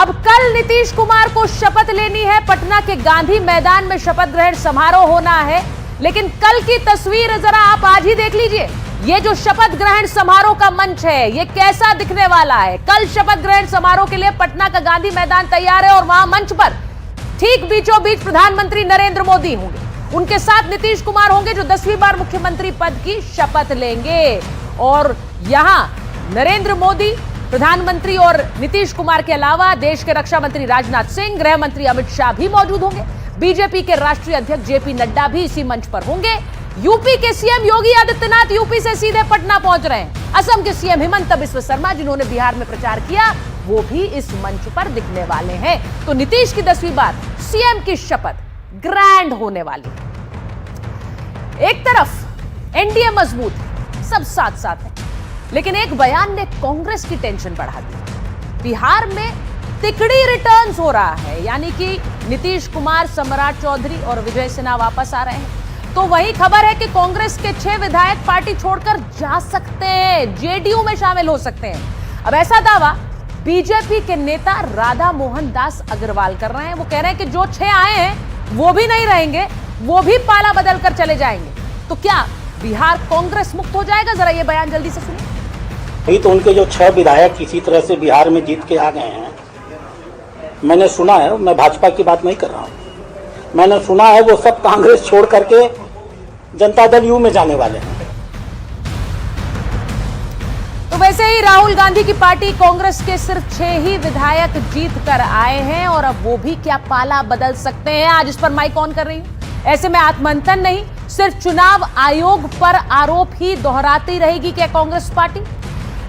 अब कल नीतीश कुमार को शपथ लेनी है, पटना के गांधी मैदान में शपथ ग्रहण समारोह होना है। लेकिन कल की तस्वीर जरा आप आज ही देख लीजिए। ये जो शपथ ग्रहण समारोह का मंच है, ये कैसा दिखने वाला है। कल शपथ ग्रहण समारोह के लिए पटना का गांधी मैदान तैयार है और वहां मंच पर ठीक बीचों बीच प्रधानमंत्री नरेंद्र मोदी होंगे। उनके साथ नीतीश कुमार होंगे जो 10वीं बार मुख्यमंत्री पद की शपथ लेंगे। और यहां नरेंद्र मोदी, प्रधानमंत्री और नीतीश कुमार के अलावा देश के रक्षा मंत्री राजनाथ सिंह, गृह मंत्री अमित शाह भी मौजूद होंगे। बीजेपी के राष्ट्रीय अध्यक्ष जेपी नड्डा भी इसी मंच पर होंगे। यूपी के सीएम योगी आदित्यनाथ यूपी से सीधे पटना पहुंच रहे हैं। असम के सीएम हिमंत बिस्वा शर्मा, जिन्होंने बिहार में प्रचार किया, वो भी इस मंच पर दिखने वाले हैं। तो नीतीश की 10वीं बार सीएम की शपथ ग्रैंड होने वाली है। एक तरफ एनडीए मजबूत है, सब साथ साथ है, लेकिन एक बयान ने कांग्रेस की टेंशन बढ़ा दी। बिहार में तिकड़ी रिटर्न्स हो रहा है, यानी कि नीतीश कुमार, सम्राट चौधरी और विजय सिन्हा वापस आ रहे हैं। तो वही खबर है कि कांग्रेस के 6 विधायक पार्टी छोड़कर जा सकते हैं, जेडीयू में शामिल हो सकते हैं। अब ऐसा दावा बीजेपी के नेता राधा मोहन दास अग्रवाल कर रहे हैं। वो कह रहे हैं कि जो 6 आए हैं वो भी नहीं रहेंगे, वो भी पाला बदल कर चले जाएंगे। तो क्या बिहार कांग्रेस मुक्त हो जाएगा? जरा ये बयान जल्दी से सुनिए। अभी तो उनके जो 6 विधायक किसी तरह से बिहार में जीत के आ गए हैं, मैंने सुना है, मैं भाजपा की बात नहीं कर रहा हूं, मैंने सुना है वो सब कांग्रेस छोड़ करके जनता दल यू में जाने वाले हैं। तो वैसे ही राहुल गांधी की पार्टी कांग्रेस के सिर्फ 6 ही विधायक जीत कर आए हैं और अब वो भी क्या पाला बदल सकते हैं? आज इस पर माइक ऑन कर रही हूं। ऐसे में आत्ममंथन नहीं, सिर्फ चुनाव आयोग पर आरोप ही दोहराती रहेगी क्या कांग्रेस पार्टी?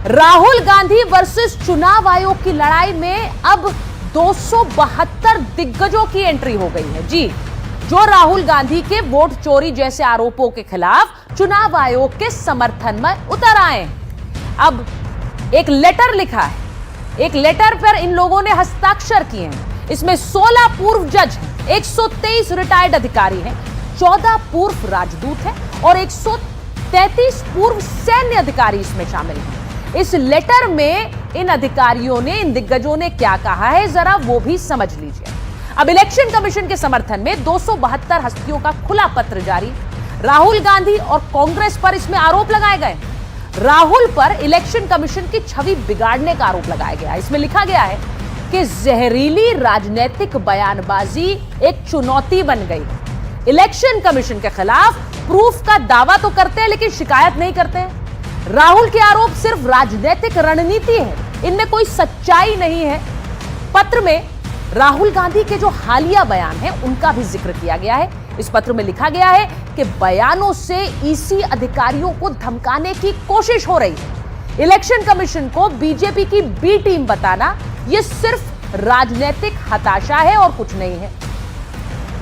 राहुल गांधी वर्सेस चुनाव आयोग की लड़ाई में अब 272 दिग्गजों की एंट्री हो गई है। जी, जो राहुल गांधी के वोट चोरी जैसे आरोपों के खिलाफ चुनाव आयोग के समर्थन में उतर आए। अब एक लेटर लिखा है, एक लेटर पर इन लोगों ने हस्ताक्षर किए हैं। इसमें 16 पूर्व जज हैं, 123 रिटायर्ड अधिकारी हैं, 14 पूर्व राजदूत हैं और 133 पूर्व सैन्य अधिकारी इसमें शामिल हैं। इस लेटर में इन अधिकारियों ने, इन दिग्गजों ने क्या कहा है, जरा वो भी समझ लीजिए। अब इलेक्शन कमीशन के समर्थन में 272 हस्तियों का खुला पत्र जारी। राहुल गांधी और कांग्रेस पर इसमें आरोप लगाए गए। राहुल पर इलेक्शन कमीशन की छवि बिगाड़ने का आरोप लगाया गया। इसमें लिखा गया है कि जहरीली राजनीतिक बयानबाजी एक चुनौती बन गई। इलेक्शन कमीशन के खिलाफ प्रूफ का दावा तो करते हैं लेकिन शिकायत नहीं करते हैं। राहुल के आरोप सिर्फ राजनीतिक रणनीति है, इनमें कोई सच्चाई नहीं है। पत्र में राहुल गांधी के जो हालिया बयान है उनका भी जिक्र किया गया है। इस पत्र में लिखा गया है कि बयानों से ईसी अधिकारियों को धमकाने की कोशिश हो रही है। इलेक्शन कमीशन को बीजेपी की बी टीम बताना यह सिर्फ राजनीतिक हताशा है और कुछ नहीं है।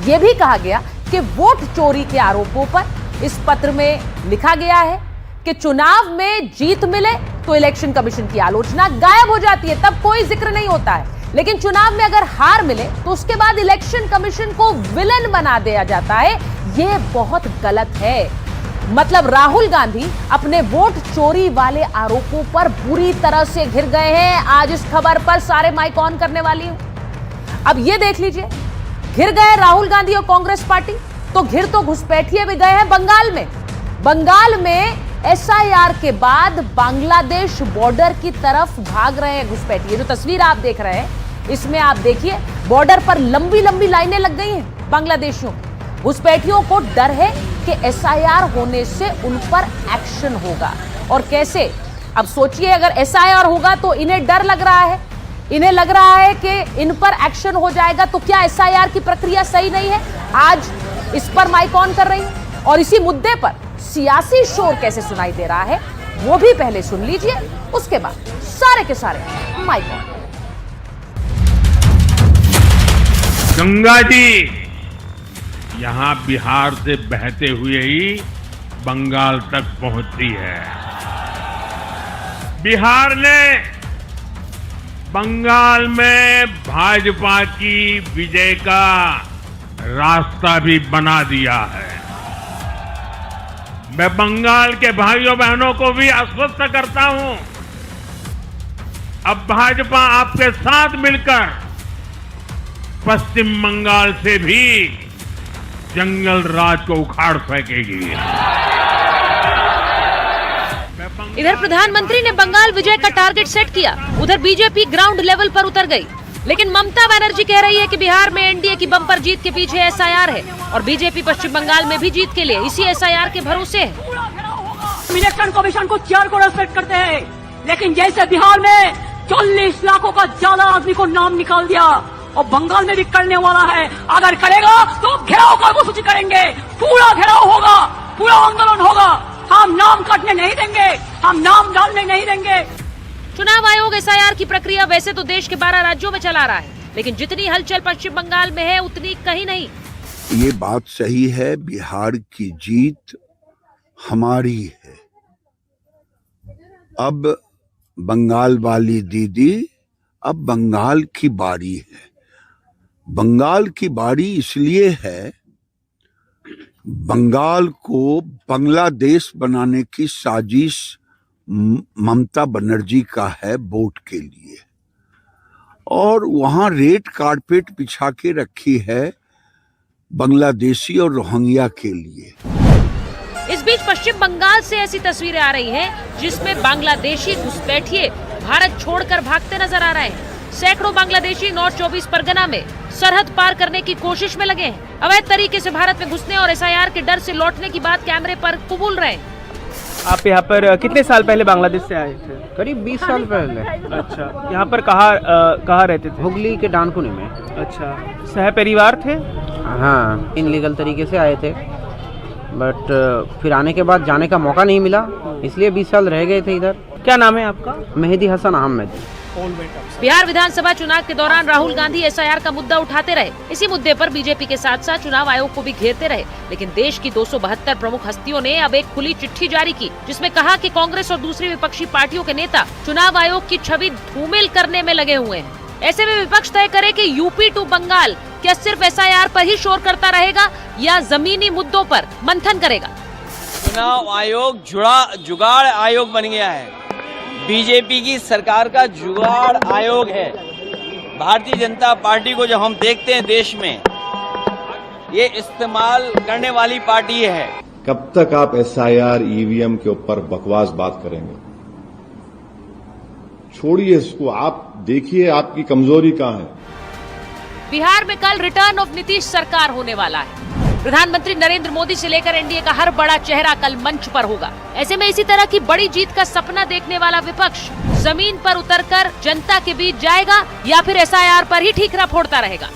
यह भी कहा गया कि वोट चोरी के आरोपों पर इस पत्र में लिखा गया है कि चुनाव में जीत मिले तो इलेक्शन कमीशन की आलोचना गायब हो जाती है, तब कोई जिक्र नहीं होता है। लेकिन चुनाव में अगर हार मिले तो उसके बाद इलेक्शन कमीशन को विलन बना दिया जाता है। यह बहुत गलत है। मतलब राहुल गांधी अपने वोट चोरी वाले आरोपों पर बुरी तरह से घिर गए हैं। आज इस खबर पर सारे माइक ऑन करने वाली हूं। अब यह देख लीजिए, घिर गए राहुल गांधी और कांग्रेस पार्टी, तो घिर तो घुसपैठिए भी गए हैं बंगाल में। बंगाल में एसआईआर के बाद बांग्लादेश बॉर्डर की तरफ भाग रहे हैं घुसपैठिए। जो तस्वीर आप देख रहे हैं इसमें आप देखिए, बॉर्डर पर लंबी लंबी लाइनें लग गई हैं बांग्लादेशियों की। घुसपैठियों को डर है कि एसआईआर होने से उन पर एक्शन होगा। और कैसे? अब सोचिए, अगर एसआईआर होगा तो इन्हें डर लग रहा है, इन्हें लग रहा है कि इन पर एक्शन हो जाएगा। तो क्या एसआईआर की प्रक्रिया सही नहीं है? आज इस पर माइक ऑन कर रही हूं। और इसी मुद्दे पर सियासी शोर कैसे सुनाई दे रहा है वो भी पहले सुन लीजिए, उसके बाद सारे के सारे माइक ऑन। गंगा जी यहां बिहार से बहते हुए ही बंगाल तक पहुंचती है। बिहार ने बंगाल में भाजपा की विजय का रास्ता भी बना दिया है। मैं बंगाल के भाइयों बहनों को भी आश्वस्त करता हूं, अब भाजपा आपके साथ मिलकर पश्चिम बंगाल से भी जंगल राज को उखाड़ फेंकेगी। इधर प्रधानमंत्री ने बंगाल विजय का टारगेट सेट किया, उधर बीजेपी ग्राउंड लेवल पर उतर गई। लेकिन ममता बनर्जी कह रही है कि बिहार में एनडीए की बम्पर जीत के पीछे एसआईआर है और बीजेपी पश्चिम बंगाल में भी जीत के लिए इसी एसआईआर के भरोसे है। इलेक्शन कमीशन को चेयर को रेस्पेक्ट करते हैं, लेकिन जैसे बिहार में 40 लाखों का ज्यादा आदमी को नाम निकाल दिया और बंगाल में भी करने वाला है, अगर करेगा तो घेराव कर्मसूची करेंगे, पूरा घेराव होगा, पूरा आंदोलन होगा। हम नाम काटने नहीं देंगे, हम नाम डालने नहीं देंगे। चुनाव आयोग एसआईआर की प्रक्रिया वैसे तो देश के 12 राज्यों में चला रहा है, लेकिन जितनी हलचल पश्चिम बंगाल में है उतनी कहीं नहीं। ये बात सही है, बिहार की जीत हमारी है। अब बंगाल वाली दीदी, अब बंगाल की बारी है। बंगाल की बारी इसलिए है, बंगाल को बांग्लादेश बनाने की साजिश ममता बनर्जी का है वोट के लिए, और वहां रेड कारपेट बिछा के रखी है बांग्लादेशी और रोहिंग्या के लिए। इस बीच पश्चिम बंगाल से ऐसी तस्वीरें आ रही हैं जिसमें बांग्लादेशी घुसपैठिए भारत छोड़कर भागते नजर आ रहे हैं। सैकड़ों बांग्लादेशी नॉर्थ 24 परगना में सरहद पार करने की कोशिश में लगे हैं। अवैध तरीके से भारत में घुसने और एसआईआर के डर से लौटने की बात कैमरे पर कबूल रहे हैं। आप यहाँ पर कितने साल पहले बांग्लादेश से आए थे? करीब 20 साल पहले। अच्छा, यहाँ पर कहाँ रहते थे? हुगली के डानकुनी में। अच्छा, सह परिवार थे? हाँ, इनलीगल तरीके से आए थे, बट फिर आने के बाद जाने का मौका नहीं मिला, इसलिए 20 साल रह गए थे इधर। क्या नाम है आपका? मेहदी हसन अहमद। बिहार विधानसभा चुनाव के दौरान राहुल गांधी एसआईआर का मुद्दा उठाते रहे। इसी मुद्दे पर बीजेपी के साथ साथ चुनाव आयोग को भी घेरते रहे, लेकिन देश की 272 प्रमुख हस्तियों ने अब एक खुली चिट्ठी जारी की, जिसमें कहा कि कांग्रेस और दूसरी विपक्षी पार्टियों के नेता चुनाव आयोग की छवि धूमिल करने में लगे हुए हैं। ऐसे में विपक्ष तय करे कि यूपी टू बंगाल क्या सिर्फ एसआईआर पर ही शोर करता रहेगा या जमीनी मुद्दों पर मंथन करेगा। चुनाव आयोग जुगाड़ आयोग बन गया है, बीजेपी की सरकार का जुगाड़ आयोग है। भारतीय जनता पार्टी को जब हम देखते हैं देश में, ये इस्तेमाल करने वाली पार्टी है। कब तक आप एसआईआर ईवीएम के ऊपर बकवास बात करेंगे? छोड़िए इसको, आप देखिए आपकी कमजोरी कहां है। बिहार में कल रिटर्न ऑफ नीतीश सरकार होने वाला है। प्रधानमंत्री नरेंद्र मोदी से लेकर एनडीए का हर बड़ा चेहरा कल मंच पर होगा। ऐसे में इसी तरह की बड़ी जीत का सपना देखने वाला विपक्ष जमीन पर उतरकर जनता के बीच जाएगा या फिर एसआईआर पर ही ठीकरा फोड़ता रहेगा।